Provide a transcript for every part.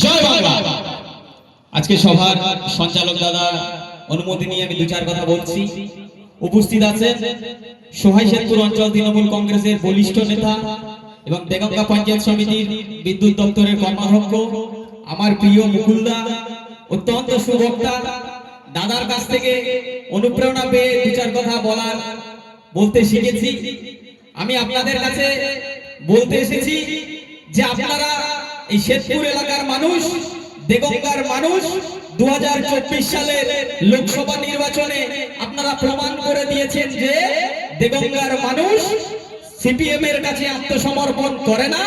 জয় বাংলা। আজকে সভার সঞ্চালক দাদা অনুমতি নিয়ে আমি দু চার কথা বলছি। উপস্থিত আছেন সোহাইশেদপুর অঞ্চল তৃণমূল কংগ্রেসের বলিষ্ঠ নেতা এবং দেগঙ্গা পঞ্চায়েত সমিতির বিদ্যুৎ দপ্তরের কর্মাধ্যক্ষ আমার প্রিয় মুকুলদা, অত্যন্ত সুবক্তা। দাদার কাছ থেকে অনুপ্রেরণা পেয়ে দু চার কথা বলতে শিখেছি। আমি আপনাদের কাছে বলতে এসেছি যে আপনারা এই শেরপুর এলাকার মানুষ, দেগঙ্গার মানুষ 2024 সালের লোকসভা নির্বাচনে আপনারা প্রমাণ করে দিয়েছেন যে দেগঙ্গার মানুষ সিপিএম এর কাছে আত্মসমর্পণ করে না,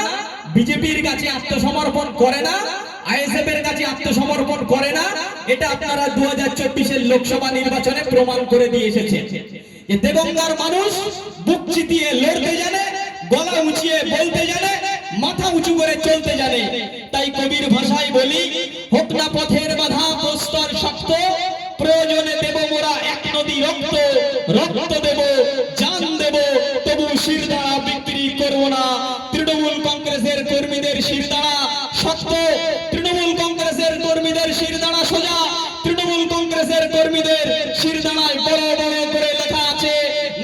বিজেপির কাছে আত্মসমর্পণ করে না, আইএসএফ এর কাছে আত্মসমর্পণ করে না। এটা আপনারা 2024 এর লোকসভা নির্বাচনে প্রমাণ করে দিয়ে এসেছেন যে দেগঙ্গার মানুষ বুক চিতিয়ে লড়তে জানে, গলা উঁচিয়ে বলতে জানে, মাথা উঁচু করে চলতে জানে। তাই কবির ভাষায় বলি, হোক না পথের বাধা প্রস্তর শক্ত, প্রয়োজনে দেব মোরা এক নদী রক্ত, রক্ত দেব জান দেব, তবু শিরদাঁড়া বিক্রি করব না। তৃণমূল কংগ্রেসের কর্মীদের শিরদাঁড়া শক্ত, তৃণমূল কংগ্রেসের কর্মীদের শিরদাঁড়া সোজা, তৃণমূল কংগ্রেসের কর্মীদের শিরদাঁড়ায় বড় বড় করে লেখা আছে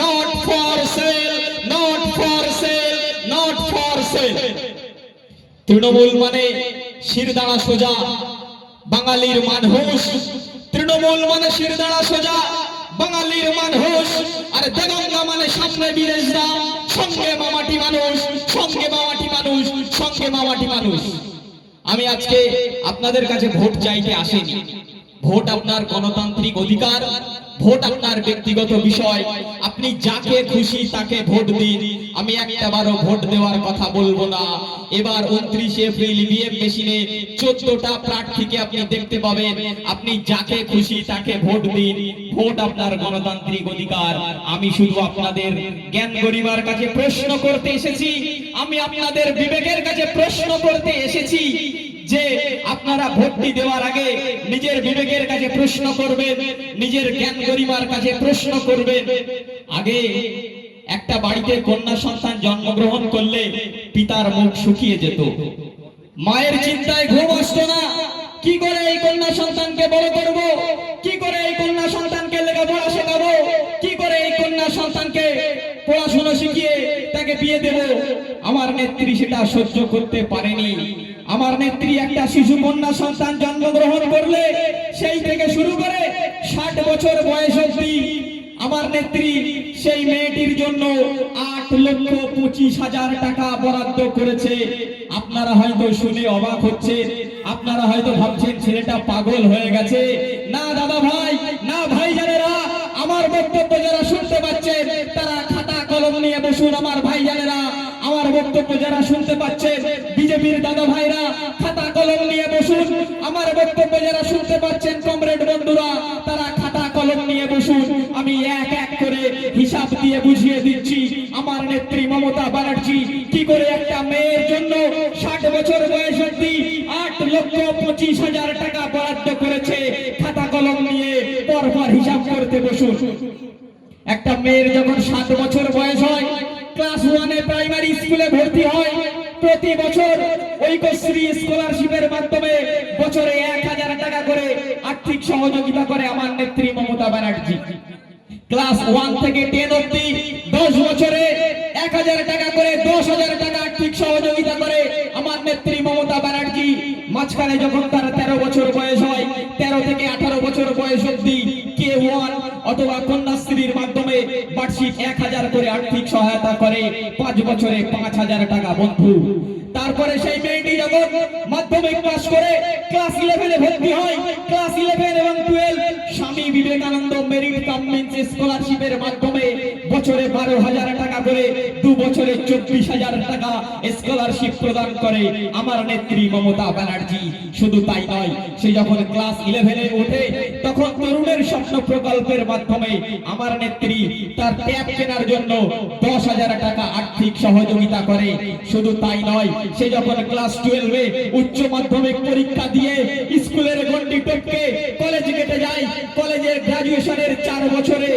not for sale, not for sale, not for sale. Trinamool মানে শিরদাঁড়া সোজা, বাঙালির মানুষ। তৃণমূল মানে শিরদাঁড়া সোজা, বাঙালির মানুষ। আর দেগঙ্গা মানে সামনে বিদেশরা, সঙ্গে মামাটি মানুষ, সঙ্গে মামাটি মানুষ, সঙ্গে মামাটি মানুষ। আমি আজকে আপনাদের কাছে ভোট চাইতে আসিনি। ভোট আপনার গণতান্ত্রিক অধিকার, ভোট আপনার ব্যক্তিগত বিষয়। আপনি যাকে খুশি তাকে ভোট দিন। আমি একটাবারও ভোট দেওয়ার কথা বলবো না। এবার 29 এপ্রিল ইভিএম মেশিনে 14টা প্রার্থীকে আপনি দেখতে পাবেন। আপনি যাকে খুশি তাকে ভোট দিন। ভোট আপনার গণতান্ত্রিক অধিকার। আমি শুধু আপনাদের জ্ঞান গরিমার কাছে প্রশ্ন করতে এসেছি, আমি আপনাদের বিবেকের কাছে প্রশ্ন করতে এসেছি যে আপনারা ভোটটি দেওয়ার আগে নিজের বিবেকের কাছে প্রশ্ন করবেন, নিজের জ্ঞান গরিমার কাছে প্রশ্ন করবেন। আগে একটা বাড়িতে কন্যা সন্তান জন্মগ্রহণ করলে পিতার মুখ শুকিয়ে যেত, মায়ের চিন্তায় ঘুম আসতো না। কি করে এই কন্যা সন্তানকে বড় করব, কি করে এই কন্যা সন্তানকে লেখাপড়া শেখাবো, কি করে এই কন্যা সন্তানকে পড়াশোনা শিখিয়ে তাকে বিয়ে দেব। আমার নেত্রী সেটা সহ্য করতে পারেনি। আমার নেত্রী একটা শিশু কন্যা সন্তান জন্মগ্রহণ করলে সেই থেকে শুরু করে 60 বছর বয়স অবধি আমার নেত্রী সেই মেয়েটির জন্য 8,25,000 টাকা বরাদ্দ করেছে। আপনারা হয়তো শুনে অবাক হচ্ছেন, আপনারা হয়তো ভাবছেন ছেলেটা পাগল হয়ে গেছে। না দাদা ভাই, না ভাই জানেরা, আমার বক্তব্য যারা শুনতে পাচ্ছেন তারা খাতা কলম নিয়ে বসুন। আমার ভাই জানেরা, আমার বক্তব্য যারা শুনতে পাচ্ছেন, বিজেপির দাদা ভাইরা খাতা কলম নিয়ে বসুন। আমার বক্তব্য যারা শুনতে পাচ্ছেন কমরেড বন্ধুরা, তারা খাতা কলম নিয়ে বসুন। আমি এক এক করে হিসাব দিয়ে বুঝিয়ে দিচ্ছি আমার নেত্রী মমতা ব্যানার্জি কি করে একটা মেয়ের জন্য 60 বছর বয়স অবধি 8,25,000 টাকা বরাদ্দ করেছে। খাতা কলম নিয়ে পরপর হিসাব করতে বসুন। একটা মেয়ের যখন 7 বছর বয়স হয়, ক্লাস 1 প্রাইমারি স্কুলে ভর্তি হয়, প্রতি বছর ঐক্যশ্রী স্কলারশিপের মাধ্যমে বছরে 1,000 টাকা করে আর্থিক সহযোগিতা করে আমার নেত্রী মমতা ব্যানার্জি। ক্লাস 1 থেকে 10 অবধি 10 বছরে 1,000 টাকা করে 10,000 টাকা আর্থিক সহযোগিতা করে আমার নেত্রী মমতা ব্যানার্জি। মাঝখানে যখন তার 13 বছর বয়স হয়, 13 থেকে 18 বছর বয়স অবধি K1 অথবা কন্যাশ্রীর মাধ্যমে বার্ষিক 1,000 করে আর্থিক সহায়তা করে, 5 বছরে 5,000 টাকা বন্ধু। তারপরে সেই মেয়েটি যখন মাধ্যমিক পাস করে ক্লাস 11 ভর্তি হয়, ক্লাস 11 এবং 12 Swami Vivekananda merit cum means স্কলারশিপের মাধ্যমে বছরে 12,000 টাকা করে 2 বছরে 24,000 টাকা স্কলারশিপ প্রদান করে আমার নেত্রী মমতা ব্যানার্জি। শুধু তাই নয়, সে যখন ক্লাস 11 ওঠে তখন তরুণের স্বপ্ন প্রকল্পের মাধ্যমে আমার নেত্রী তার ট্যাব কেনার জন্য 10,000 টাকা আর্থিক সহযোগিতা করে। শুধু তাই নয়, সে যখন ক্লাস 12 উচ্চ মাধ্যমিক পরীক্ষা দিয়ে স্কুলের গন্ডি টপকে কলেজ কেটে যায়, কলেজের গ্রাজুয়েশনের 4 বছরে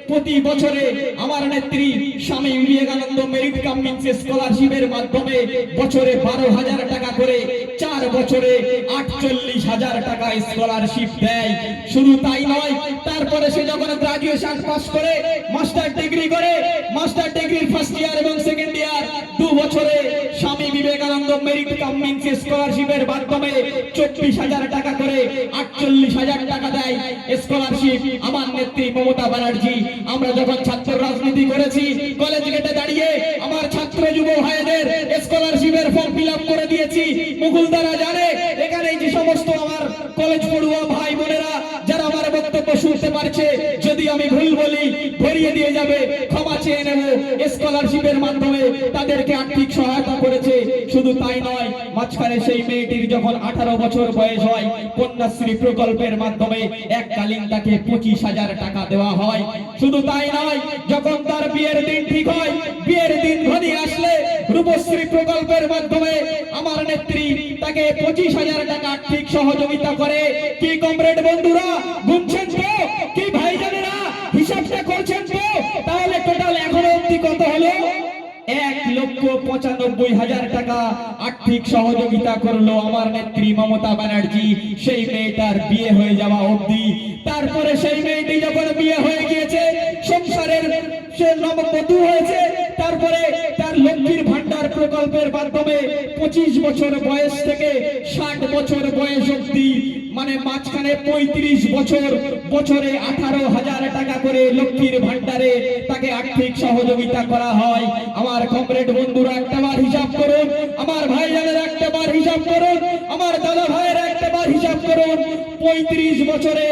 প্রতি বছরে আমার নেত্রী Swami Vivekananda merit cum means স্কলারশিপের মাধ্যমে বছরে 12,000 টাকা করে 4 বছরে 48,000 টাকা স্কলারশিপ দেয়। শুধু তাই নয়, তারপরে সে যখন গ্রাজুয়েশন পাস করে, মাস্টার ডিগ্রি করে, মাস্টার ডিগ্রির ফার্স্ট ইয়ার এবং সেকেন্ড ইয়ার 2 বছরে Swami Vivekananda merit cum means স্কলারশিপের মাধ্যমে 24,000 টাকা করে 48,000 টাকা দেয় স্কলারশিপ আমার নেত্রী মমতা ব্যানার্জি। আমরা যখন ছাত্র রাজনীতি করেছি, কলেজ গেটে দাঁড়িয়ে আমার ছাত্র যুব ভাইদের স্কলারশিপের ফর্ম ফিল আপ করে দিয়েছি। মুকুলদারা জানে, এখানে যে সমস্ত আমার কলেজ পড়ুয়া ভাই বোনেরা যারা আমার বক্তব্য শুনতে পারছে, যদি আমি ভুল বলি ধরিয়ে দিয়ে যাবে, ক্ষমা চেয়ে নেব। স্কলারশিপের মাধ্যমে তাদেরকে আর্থিক সহায়তা করেছে। শুধু তাই নয়, মাঝখানে সেই মেয়েটির যখন 18 বছর বয়স হয়, কন্যাশ্রী প্রকল্পের মাধ্যমে এককালীন তাকে 25,000 টাকা দেওয়া হয়। শুধু তাই নয়, যখন তার বিয়ের দিন ঠিক হয়, বিয়ের দিন ঘনিয়ে আসলে রূপশ্রী প্রকল্পের মাধ্যমে আমার নেত্রী তাকে 25,000 টাকা আর্থিক সহযোগিতা করে। কি কমরেড বন্ধুরা, গুনছেন তো? কি ভাইজানেরা, হিসাবটা করছেন তো? তাহলে টোটাল এখনো অবধি কত হলো? 1,95,000 টাকা আর্থিক সহযোগিতা করলো আমার নেত্রী মমতা ব্যানার্জি সেই মেয়েটার বিয়ে হয়ে যাওয়া অবধি। তারপরে সেই মেয়েটি যখন বিয়ে হয়ে গিয়েছে, সংসারের সে নববধূ হয়েছে, তারপরে তার লক্ষ্মীর ভান্ডার প্রকল্পের মাধ্যমে 25 বছর বয়স থেকে 60 বছর বয়স অবধি, মানে মাঝখানে 35 বছর, বছরে 18,000 টাকা করে লক্ষ্মীর ভান্ডারে তাকে আর্থিক সহযোগিতা করা হয়। আমার কমরেড বন্ধুরা একটাবার হিসাব করুন, আমার ভাইজানেরা একটাবার হিসাব করুন, আমার দাদা ভাইয়েরা একটাবার হিসাব করুন। 35 বছরে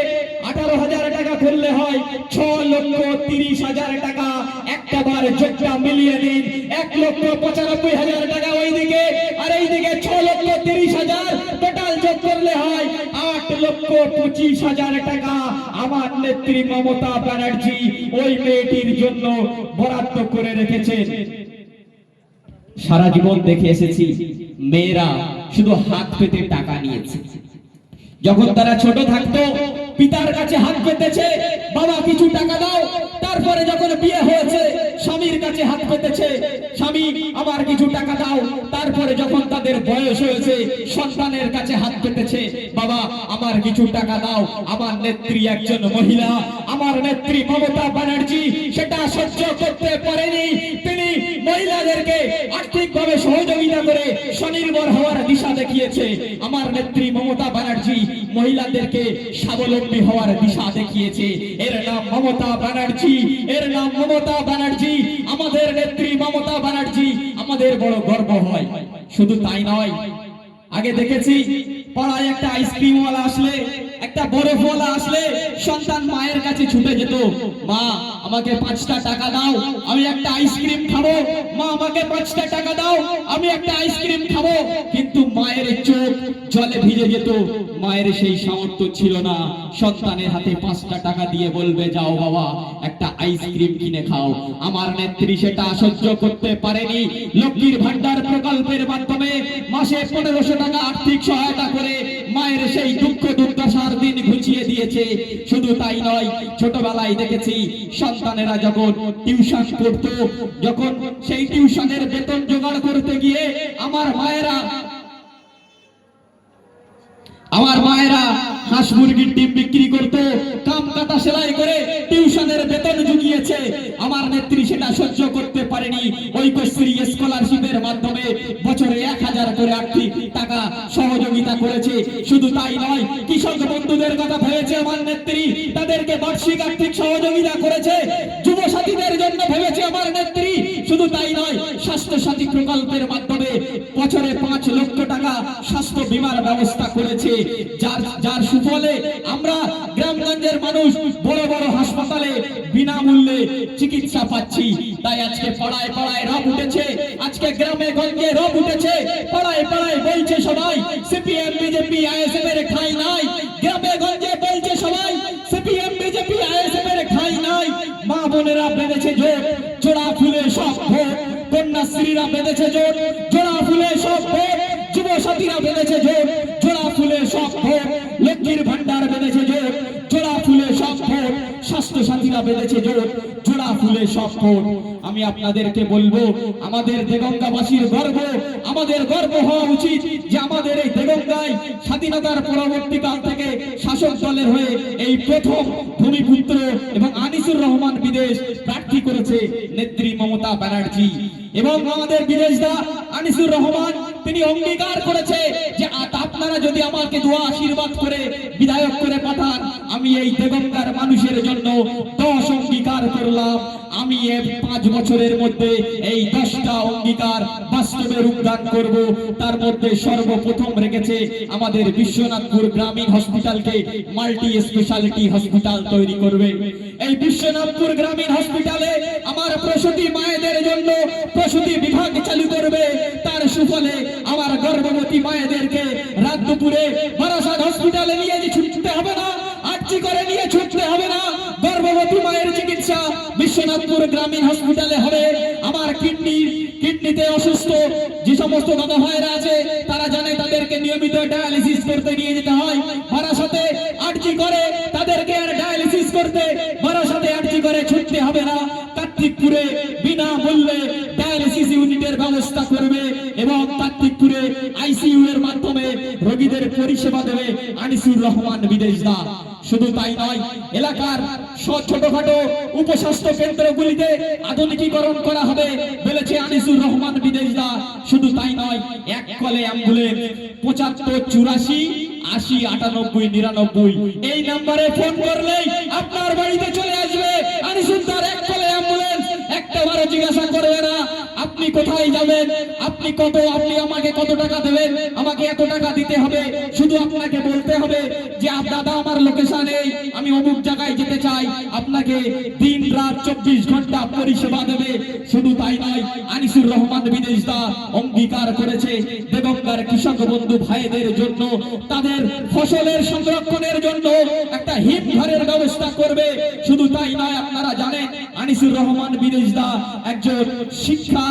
18,000 টাকা করলে হয় 6,30,000 টাকা। একটাবার যোগটা মিলিয়ে নিন, 1,95,000 টাকা ওইদিকে, আর এইদিকে 6,30,000, টোটাল যোগ করলে হয় 8,25,000 টাকা আমার নেত্রী মমতা ব্যানার্জি ওই মেয়েটির জন্য বরাদ্দ করে রেখেছেন। সারা জীবন দেখে এসেছি মেয়েরা শুধু হাত পেতে টাকা নিয়েছে। যখন তারা ছোট থাকতো, পিতার কাছে হাত পেতেছে, বাবা কিছু টাকা দাও। তারপরে যখন বিয়ে হয়েছে, স্বামীর কাছে হাত পেতেছে, স্বামী আমার কিছু টাকা দাও। তারপরে যখন তাদের বয়স হয়েছে, সন্তানের কাছে হাত পেতেছে, বাবা আমার কিছু টাকা দাও। আমার নেত্রী একজন মহিলা, আমার নেত্রী মমতা ব্যানার্জি সেটা সহ্য করতে পারেনি। তিনি মহিলাদেরকে আর্থিকভাবে সহযোগিতা করে স্বনির্ভর হওয়ার দিশা দেখিয়েছে। আমার নেত্রী মমতা ব্যানার্জি মহিলাদেরকে স্বাবলম্বী হওয়ার দিশা দেখিয়েছে। এর নাম মমতা ব্যানার্জি, এর নাম মমতা ব্যানার্জি। আমাদের নেত্রী মমতা ব্যানার্জি আমাদের বড় গর্ব হয়। শুধু তাই নয়, আগে দেখেছি পাড়ায় একটা আইসক্রিমওয়ালা আসলে, একটা বরফওয়ালা আসলে, সন্তান মায়ের কাছে ছুটে যেত, মা আমাকে 5টা টাকা দাও, আমি একটা আইসক্রিম খাবো। মা আমাকে 5টা টাকা দাও, আমি একটা আইসক্রিম খাবো। কিন্তু মায়ের চোখ জলে ভিজে যেত, মায়ের সেই সামর্থ্য ছিল না সন্তানের হাতে 5টা টাকা দিয়ে বলবে যাও বাবা একটা আইসক্রিম কিনে খাও। আমার নেত্রী সেটা সহ্য করতে পারেনি। লক্ষ্মীর ভান্ডার প্রকল্পের মাধ্যমে মাসে 1500 টাকা আর্থিক সহায়তা করে মায়ের সেই দুঃখ দুর্দশার দিন ঘুচিয়ে দিয়েছে। শুধু তাই নয়, ছোটবেলায় দেখেছি সন্তানেরা যখন টিউশন করতো, যখন সেই টিউশনের বেতন জোগাড় করতে গিয়ে আমার মায়েরা হাঁস মুরগির ডিম বিক্রি করতে, কাম কাটা সেলাই করে টিউশনের বেতন জুগিয়েছে। আমার নেত্রী সেটা সহ্য করতে পারেনি। ঐক্যশ্রী স্কলারশিপের মাধ্যমে বছরে 1,000 করে আর্থিক টাকা সহযোগিতা করেছে। শুধু তাই নয়, কৃষক বন্ধুদের কথা ভেবেছে আমার নেত্রী, তাদেরকে বার্ষিক আর্থিক সহযোগিতা করেছে। যুব সাথীদের জন্য ভেবেছে আমার নেত্রী। শুধু তাই নয়, স্বাস্থ্য সাথী প্রকল্পের মাধ্যমে বছরে 5 লক্ষ টাকা স্বাস্থ্য বীমার ব্যবস্থা করেছে, যার সুফলে আমরা গ্রামগঞ্জের মানুষ বড় বড় হাসপাতালে বিনামূল্যে চিকিৎসা পাচ্ছি। তাই আজকে পাড়ায় পাড়ায় রব উঠেছে, আজকে গ্রামে গঞ্জে রব উঠেছে, পাড়ায় পাড়ায় বলছে সবাই সিপিএম বিজেপি আইএসএফ এর ঠাঁই নাই। গ্রামে গঞ্জে বলছে সবাই সিপিএম বিজেপি আইএসএফ এর ঠাঁই নাই। মা বোনেরা বেঁধেছে জোট, জোড়া ফুলে সব ভোট। কন্যাশ্রীরা বেঁধেছে জোট, জোড়া ফুলে সব ভোট। যুব সাথীরা বেঁধেছে জোট, জোড়া ফুলে সব ভোট। লক্ষ্মীর ভান্ডার বেঁধেছে জোট, জোড়া ফুলে সব ভোট। স্বাস্থ্য সাথীরা বেঁধেছে জোট, জোড়া ফুলে সব ভোট। আমি আপনাদেরকে বলবো, আমাদের দেগঙ্গাবাসীর গর্ব, আমাদের গর্ব হওয়া উচিত যে আমাদের এই দেগঙ্গা স্বাধীনতার পরবর্তীকাল থেকে শাসক দলের হয়ে এই প্রথম ভূমিপুত্র এবং আনিসুর রহমান বিদেশ প্রার্থী করেছে নেত্রী মমতা ব্যানার্জি। এবং আমাদের বিদেশদা আনিসুর রহমান তিনি অঙ্গীকার করেছে যে আপনারা যদি আমাকে দোয়া আশীর্বাদ করে বিধায়ক করে পাঠান, আমি এই দেগঙ্গার মানুষের জন্য 10 অঙ্গীকার করলাম, আমি এই 5 বছরের মধ্যে এই 10টা অঙ্গীকার বাস্তবে রূপদান করব। তার মধ্যে সর্বপ্রথম রেখেছে আমাদের বিশ্বনাথপুর গ্রামীণ হসপিটালকে মাল্টি স্পেশালিটি হসপিটাল তৈরি করবে। এই বিশ্বনাথপুর গ্রামীণ হসপিটালে আমার প্রসূতি মায়েদের জন্য প্রসূতি বিভাগ চালু করবে। তার সুফলে আমার গর্ভবতী মায়েদেরকে রাত দুপুরে বারাসাত হসপিটালে নিয়ে ছুটতে হবে না, আর্জি করে নিয়ে ছুটতে হবে না। গর্ভবতী মায়ের চিকিৎসা বিশ্বনাথপুর গ্রামীণ হসপিটালে হবে। আমার কিডনিতে অসুস্থ যে সমস্ত দাদা ভাইরা আছে তারা জানে তাদেরকে নিয়মিত ডায়ালিসিস করতে নিয়ে যেতে হয়। বারাসাতে আর্জি করে তাদেরকে আর ডায়ালিসিস করতে বারাসাতে আর্জি করে ছুটতে হবে না। কার্তিকপুরে বিনামূল্যে ডায়ালিসিস ইউনিটের ব্যবস্থা করবে এবং কার্তিকপুরে আইসিইউ এর মাধ্যমে রোগীদের পরিষেবা দেবে আনিসুর রহমান বিদেশদা। শুধু তাই নয়, এলাকার ছোটখাটো উপস্বাস্থ্য কেন্দ্রগুলিতে আধুনিকীকরণ করা হবে বলেছে আনিসুর রহমান বিদেশদা। শুধু তাই নয়, এক কলে অ্যাম্বুলেন্স 75 84 80 98 99 এই নম্বরে ফোন করলেই আপনার বাড়িতে চলে আসবে আনিসুর দার এক কলে অ্যাম্বুলেন্স। একটাবারও জিজ্ঞাসা করবে না আপনি কোথায় যাবেন, আপনি আমাকে কত টাকা দেবেন, আমাকে এত টাকা দিতে হবে। শুধু আপনাকে বলতে হবে যে দাদা আমার লোকেশন এই, আমি অমুক জায়গায় যেতে চাই, আপনাকে দিন রাত 24 ঘন্টা পরিষেবা দেবে। শুধু তাই নয়, আনিসুর রহমান বিদেশদা অঙ্গীকার করেছে দেগঙ্গার কৃষক বন্ধু ভাইদের জন্য তাদের ফসলের সংরক্ষণের জন্য একটা হিমঘরের ব্যবস্থা করবে। শুধু তাই নয়, আপনারা জানেন আনিসুর রহমান বিদেশদা একজন শিক্ষা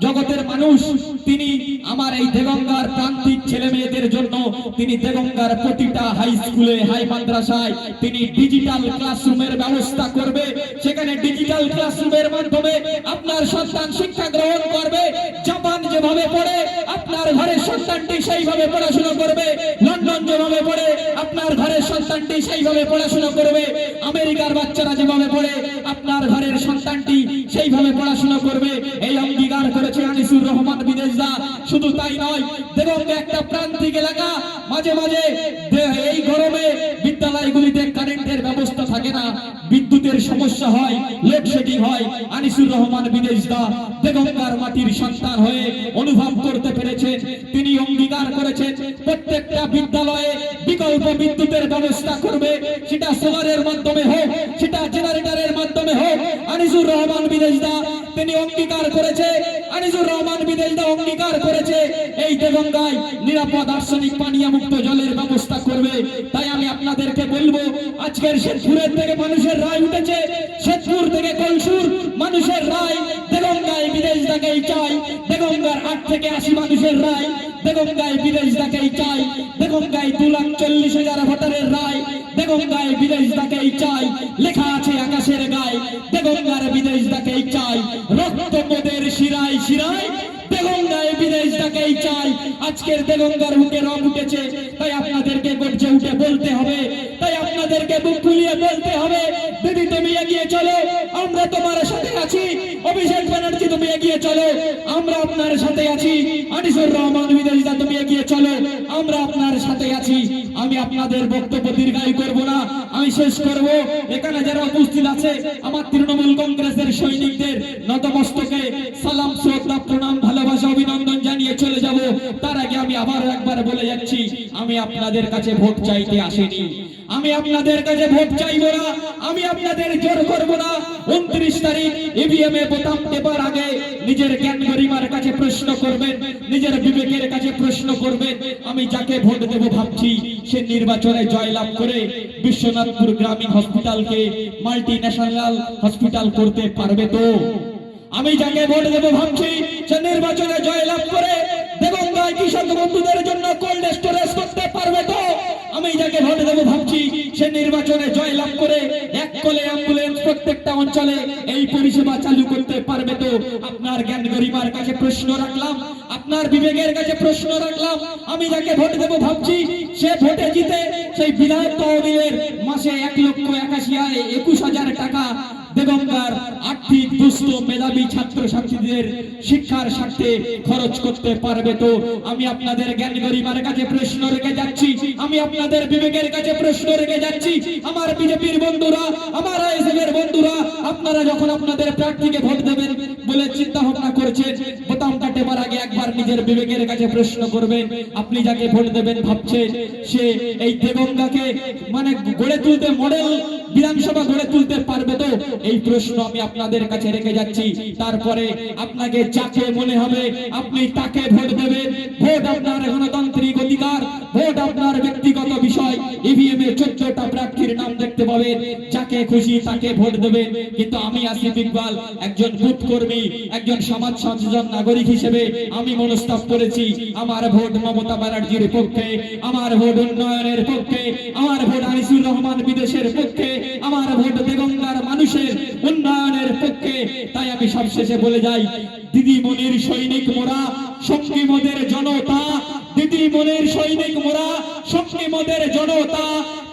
জগতের মানুষ। তিনি আমার এই দেগঙ্গার প্রান্তিক ছেলে মেয়েদের জন্য তিনি দেগঙ্গার প্রতিটা হাই স্কুলে হাই মাদ্রাসায় তিনি ডিজিটাল ক্লাসরুমের ব্যবস্থা করবে। সেখানে ডিজিটাল ক্লাসরুমের মাধ্যমে আপনার সন্তান শিক্ষা গ্রহণ করবে। জাপান যেভাবে পড়ে আপনার ঘরের সন্তানটি সেইভাবে পড়াশোনা করবে। লন্ডন যেভাবে পড়ে আপনার ঘরের সন্তানটি সেইভাবে পড়াশোনা করবে। আমেরিকার বাচ্চারা যেভাবে পড়ে আপনার ঘরের সন্তানটি সেইভাবে পড়াশোনা করবে। এই অঙ্গীকার করেছে আনিসুর রহমান বিদেশদা। শুধু তাই নয়, দেগঙ্গা একটা প্রান্তিক এলাকা, মাঝে মাঝে এই গরমে বিদ্যালয়গুলিতে কারেন্টের ব্যবস্থা থাকে না, বিদ্যুতের সমস্যা হয়, লোডশেডিং হয়। আনিসুর রহমান বিদেশদা দেগঙ্গার মাটির সন্তান হয়ে অনুভব করতে পেরেছেন। তিনি অঙ্গীকার করেছেন প্রত্যেকটা বিদ্যালয়ে বিকল্প বিদ্যুতের ব্যবস্থা করবে, সেটা সোলারের মাধ্যমে হোক, সেটা জেনারেটরের মাধ্যমে হোক। আনিসুর রহমান বিদেশদা তিনি অঙ্গীকার করেছে, আনিসুর রহমান বিদেশদা অঙ্গীকার করেছে এই দেগঙ্গায় নিরাপদ আর্সেনিক পানীয় মুক্ত জলের ব্যবস্থা করবে। তাই আমি আপনাদেরকে বলবো, আজকের শেরপুরের থেকে মানুষের রায় উঠেছে, শেরপুর থেকে কলসুর মানুষের রায় দেগঙ্গায় বিদেশদাকেই চাই। দেগঙ্গার 8 থেকে 80 মানুষের রায় দেগঙ্গায় বিদেশদাকেই চাই। দেগঙ্গায় 2,40,000 ভোটারের রায় দেগঙ্গায় বিদেশদাকেই চাই। লেখা আছে আকাশের গায়ে দেগঙ্গার বিদেশদাকেই চাই। রক্ত মোদের শিরায় শিরায় দেগঙ্গায় বিদেশদাকেই চাই। আজকের দেগঙ্গার বুকে রং উঠেছে, তাই আপনাদেরকে গর্জে উঠে বলতে হবে, তাই আপনাদেরকে বুক ফুলিয়ে বলতে হবে, দিদি তুমি এগিয়ে চলো, আমরা তোমার সাথে আছি। অভিষেক ব্যানার্জি তুমি এগিয়ে চলো, আমরা আপনার সাথে আছি। আনিসুর রহমান বিদেশদা তুমি এগিয়ে চলো, আমরা আপনার সাথে আছি। আমি আপনাদের বক্তব্য দীর্ঘায়ু করব না, আমি শেষ করব। এখানে যারা উপস্থিত আছে আমার তৃণমূল কংগ্রেসের সৈনিকদের নতমস্তকে সালাম শ্রদ্ধা প্রণাম ভালোবাসা অভিনন্দন জানিয়ে চলে যাব। তার আগে আমি আবার একবার বলে যাচ্ছি, আমি আপনাদের কাছে ভোট চাইতে আসিনি, আমি আপনাদের কাছে ভোট চাইবো না, আমি আপনাদের জোর করব না। 29 তারিখ ইভিএম এ বোতাম টেপার আগে নিজের জ্ঞান গরিমার কাছে প্রশ্ন করবেন, নিজের বিবেকের কাছে প্রশ্ন করবেন। আমি যাকে ভোট দেব ভাবছি সে নির্বাচনে জয়লাভ করে বিশ্বনাথপুর গ্রামীণ হসপিটালকে মাল্টি ন্যাশনাল হসপিটাল করতে পারবে তো? আমি যাকে ভোট দেব ভাবছি সে নির্বাচনে জয়লাভ করে দেগঙ্গায় কৃষক বন্ধুদের জন্য কোল্ড স্টোরেজ করতে পারবে তো? আমি যাকে ভোট দেব ভাবছি সে নির্বাচনে জয়লাভ করে এক কলে অ্যাম্বুলেন্স প্রত্যেকটা অঞ্চলে এই পরিষেবা চালু করতে পারবে তো? আপনার জ্ঞান গরিমার কাছে প্রশ্ন রাখলাম, আপনার বিবেকের কাছে প্রশ্ন রাখলাম। আমি যাকে ভোট দেবো ভাবছি সে ভোটে জিতে সেই বিধায়ক তহবিলের মাসে 1,81,21,000 টাকা দেগঙ্গার আর্থিক দুস্থ মেধাবী ছাত্রছাত্রীদের শিক্ষার স্বার্থে খরচ করতে পারবে তো? আমি আপনাদের জ্ঞান গরিমার কাছে প্রশ্ন রেখে যাচ্ছি, আমি আপনাদের বিবেকের কাছে প্রশ্ন রেখে যাচ্ছি। আমার বিজেপির বন্ধুরা, আমার আইএসএফ এর বন্ধুরা, আপনারা যখন আপনাদের প্রার্থীকে ভোট দেবেন বলে চিন্তা ভাবনা করেছেন, বোতামটা টেপার আগে একবার নিজের বিবেকের কাছে প্রশ্ন করবেন, আপনি যাকে ভোট দেবেন ভাবছেন সে এই দেগঙ্গাকে মানে গড়ে তুলতে, মডেল বিধানসভা গড়ে তুলতে পারবে তো? এই প্রশ্ন আমি আপনাদের কাছে রেখে যাচ্ছি। তারপরে আপনাকে যাকে মনে হবে আপনি তাকে ভোট দেবেন। ভোট আপনার গণতান্ত্রিক অধিকার, ভোট আপনার ব্যক্তিগত বিষয়। ইভিএম এ 14টা প্রার্থীর নাম দেখতে পাবেন, যাকে খুশি তাকে ভোট দেবেন। কিন্তু আমি আসিফ ইকবাল একজন বুথ কর্মী, একজন সমাজ সচেতন নাগরিক হিসেবে আমি মনস্তাপ করেছি আমার ভোট মমতা ব্যানার্জির পক্ষে, আমার ভোট উন্নয়নের পক্ষে, আমার ভোট আনিসুর রহমান বিদেশের পক্ষে, আমার ভোট দেগঙ্গার মানুষের উন্নয়নের পক্ষে। তাই আমি সবশেষে বলে যাই, দিদিমণির সৈনিক মোরা, সঙ্গী মোদের জনতা, দিদিমণির সৈনিক মোরা, সঙ্গী মোদের জনতা।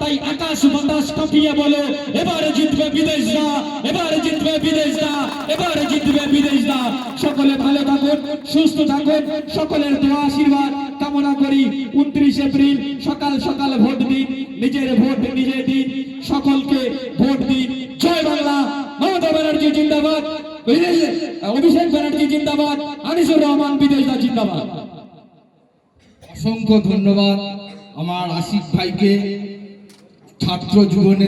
তাই আকাশ বাতাস কাঁপিয়ে বলো, এবারে জিতবে বিদেশ না, এবারে জিতবে বিদেশ না, এবারে জিতবে বিদেশ না। সকলে ভালো থাকুন, সুস্থ থাকুন, সকলের দোয়া আশীর্বাদ কামনা করি। 29 এপ্রিল সকাল সকাল ভোট দিন, নিজের ভোট নিজে দিন, সকলকে ভোট দিন। জয় বাংলা। মমতা ব্যানার্জি জিন্দাবাদ, অভিষেক ব্যানার্জি জিন্দাবাদ, আনিসুর রহমান বিদেশদা জিন্দাবাদ। অসংখ্য ধন্যবাদ আমার আসিফ ভাইকে ছাত্র জীবনে